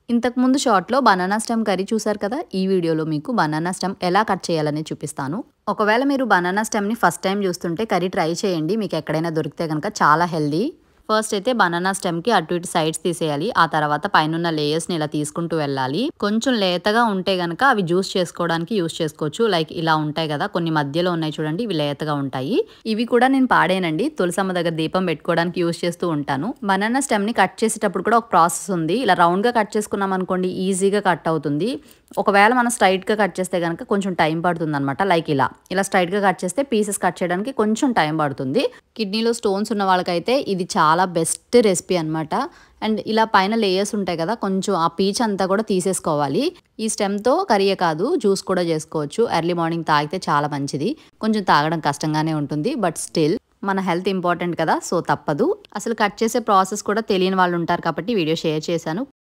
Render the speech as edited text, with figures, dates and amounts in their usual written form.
ఇంతకుముందు షార్ట్‌లో banana stem curry చూసారు కదా! ఈ వీడియోలో మీకు బనానా స్టెమ్ ఎలా కట్ చేయాలని చూపిస్తాను. ఒకవేళ మీరు బనానా స్టెమ్‌ని ఫస్ట్ టైమ్ చూస్తుంటే కర్రీ ట్రై చేయండి. మీకు ఎక్కడైనా దొరికితే గనక చాలా హెల్తీ. ఫస్ట్ అయితే బనానా స్టెమ్‌కి అటు ఇటు సైడ్స్ తీసేయాలి. ఆ తర్వాత పైనున్న లేయర్స్‌ని ఇలా తీసుకుంటూ వెళ్ళాలి. కొంచెం లేతగా ఉంటే గనక అవి జ్యూస్ చేసుకోవడానికి యూజ్ చేసుకోవచ్చు. లైక్ ఇలా ఉంటాయి కదా! కొన్ని మధ్యలో ఉన్నాయి చూడండి. ఇవి లేతగా ఉంటాయి. ఇవి కూడా నేను పాడేనండి. తులసమ్మ దగ్గర దీపం పెట్టుకోవడానికి యూజ్ చేస్తూ ఉంటాను. బనానా స్టెమ్‌ని కట్ చేసేటప్పుడు కూడా ఒక ప్రాసెస్ ఉంది. ఇలా రౌండ్‌గా కట్ చేసుకున్నాం అనుకోండి ఈజీగా కట్ అవుతుంది. ఒకవేళ మనం స్ట్రైట్‌గా కట్ చేస్తే గనక కొంచెం టైం పడుతుందనమాట. లైక్ ఇలా స్ట్రైట్‌గా కట్ చేస్తే పీసెస్ కట్ చేయడానికి కొంచెం టైం పడుతుంది. కిడ్నీలో స్టోన్స్ ఉన్న వాళ్ళకైతే ఇది చాలా బెస్ట్ రెసిపీ అనమాట. అండ్ ఇలా పైన లేయర్స్ ఉంటాయి కదా! కొంచెం ఆ పీచ్ అంతా కూడా తీసేసుకోవాలి. ఈ స్టెమ్‌తో కర్రీయే కాదు జ్యూస్ కూడా చేసుకోవచ్చు. ఎర్లీ మార్నింగ్ తాగితే చాలా మంచిది. కొంచెం తాగడం కష్టంగానే ఉంటుంది. బట్ స్టిల్ మన హెల్త్ ఇంపార్టెంట్ కదా! సో తప్పదు. అసలు కట్ చేసే ప్రాసెస్ కూడా తెలియని వాళ్ళు ఉంటారు కాబట్టి వీడియో షేర్ చేశాను.